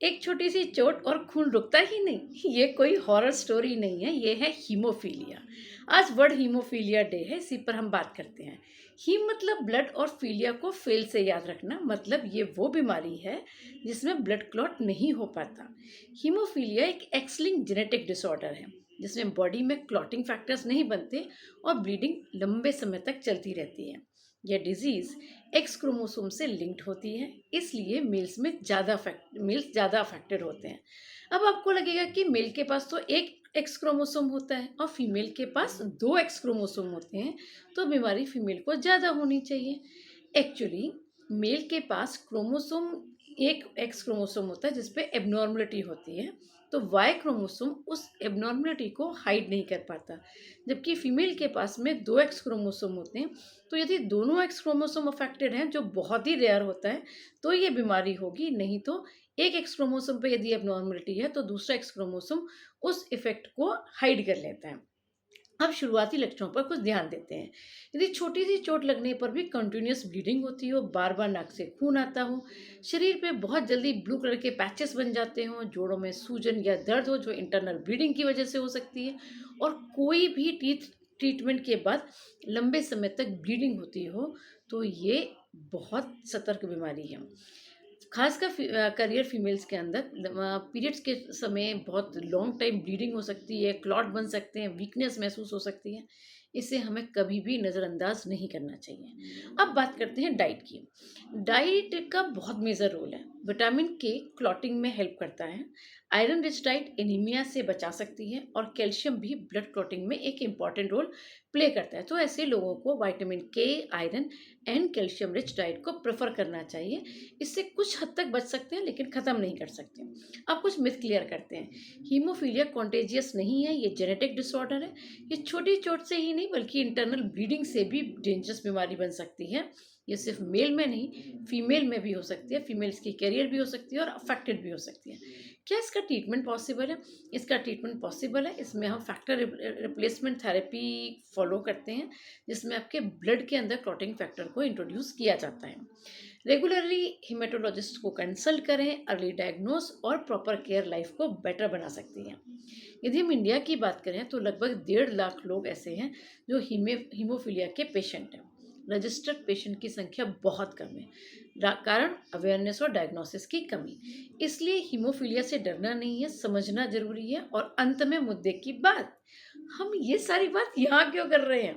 एक छोटी सी चोट और खून रुकता ही नहीं। ये कोई हॉरर स्टोरी नहीं है, ये है हीमोफीलिया। आज वर्ल्ड हीमोफीलिया डे है, इसी पर हम बात करते हैं। हीम मतलब ब्लड और फीलिया को फेल से याद रखना, मतलब ये वो बीमारी है जिसमें ब्लड क्लॉट नहीं हो पाता। हीमोफीलिया एक एक्सलिंग जेनेटिक डिसऑर्डर है जिसमें बॉडी में क्लॉटिंग फैक्टर्स नहीं बनते और ब्लीडिंग लंबे समय तक चलती रहती है। यह डिजीज एक्स क्रोमोसोम से लिंक्ड होती है, इसलिए मेल्स ज़्यादा अफेक्टेड होते हैं। अब आपको लगेगा कि मेल के पास तो एक एक्स क्रोमोसोम होता है और फीमेल के पास दो एक्स क्रोमोसोम होते हैं, तो बीमारी फीमेल को ज़्यादा होनी चाहिए। एक्चुअली मेल के पास क्रोमोसोम एक एक्स क्रोमोसोम होता है जिसपे एबनॉर्मलिटी होती है, तो वाई क्रोमोसोम उस एबनॉर्मलिटी को हाइड नहीं कर पाता। जबकि फीमेल के पास में दो एक्स क्रोमोसोम होते हैं, तो यदि दोनों एक्स क्रोमोसोम अफेक्टेड हैं, जो बहुत ही रेयर होता है, तो ये बीमारी होगी। नहीं तो एक एक्स क्रोमोसोम पे यदि एबनॉर्मलिटी है, तो दूसरा एक्स क्रोमोसोम उस इफेक्ट को हाइड कर लेता है। अब शुरुआती लक्षणों पर कुछ ध्यान देते हैं। यदि छोटी सी चोट लगने पर भी कंटिन्यूअस ब्लीडिंग होती हो, बार बार नाक से खून आता हो, शरीर पे बहुत जल्दी ब्लू कलर के पैचेस बन जाते हों, जोड़ों में सूजन या दर्द हो जो इंटरनल ब्लीडिंग की वजह से हो सकती है, और कोई भी टीथ ट्रीटमेंट के बाद लंबे समय तक ब्लीडिंग होती हो, तो ये बहुत सतर्क बीमारी है। खासकर करियर फीमेल्स के अंदर पीरियड्स के समय बहुत लॉन्ग टाइम ब्लीडिंग हो सकती है, क्लॉट बन सकते हैं, वीकनेस महसूस हो सकती है। इसे हमें कभी भी नज़रअंदाज नहीं करना चाहिए। अब बात करते हैं डाइट की। डाइट का बहुत मेजर रोल है। विटामिन के क्लॉटिंग में हेल्प करता है। आयरन रिच डाइट एनीमिया से बचा सकती है, और कैल्शियम भी ब्लड क्लॉटिंग में एक इम्पॉर्टेंट रोल प्ले करता है। तो ऐसे लोगों को विटामिन के, iron and calcium rich diet को प्रेफर करना चाहिए। इससे कुछ हद तक बच सकते हैं, लेकिन ख़त्म नहीं कर सकते। अब कुछ मिथ क्लियर करते हैं। हीमोफीलिया कॉन्टेजियस नहीं है, ये जेनेटिक डिसऑर्डर है। ये छोटी चोट से ही नहीं बल्कि इंटरनल ब्लीडिंग से भी डेंजरस बीमारी बन सकती है। ये सिर्फ मेल में नहीं, फीमेल में भी हो सकती है। फीमेल्स की कैरियर भी हो सकती है और अफेक्टेड भी हो सकती है। क्या इसका ट्रीटमेंट पॉसिबल है? इसका ट्रीटमेंट पॉसिबल है। इसमें हम फैक्टर रिप्लेसमेंट थेरेपी फॉलो करते हैं, जिसमें आपके ब्लड के अंदर क्लॉटिंग फैक्टर को इंट्रोड्यूस किया जाता है। रेगुलरली हिमेटोलॉजिस्ट को कंसल्ट करें। अर्ली डायग्नोस और प्रॉपर केयर लाइफ को बेटर बना सकती है। यदि हम इंडिया की बात करें तो लगभग 1.5 लाख लोग ऐसे हैं जो हीमोफीलिया के पेशेंट हैं। रजिस्टर्ड पेशेंट की संख्या बहुत कम है, कारण अवेयरनेस और डायग्नोसिस की कमी। इसलिए हीमोफीलिया से डरना नहीं है, समझना जरूरी है। और अंत में मुद्दे की बात, हम ये सारी बात यहाँ क्यों कर रहे हैं?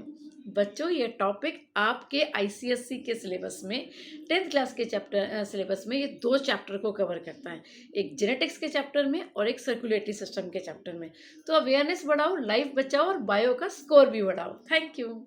बच्चों, ये टॉपिक आपके आईसीएससी के सिलेबस में 10th क्लास के चैप्टर सिलेबस में ये दो चैप्टर को कवर करता है। एक जेनेटिक्स के चैप्टर में और एक सर्कुलेटरी सिस्टम के चैप्टर में। तो अवेयरनेस बढ़ाओ, लाइफ बचाओ और बायो का स्कोर भी बढ़ाओ। Thank you.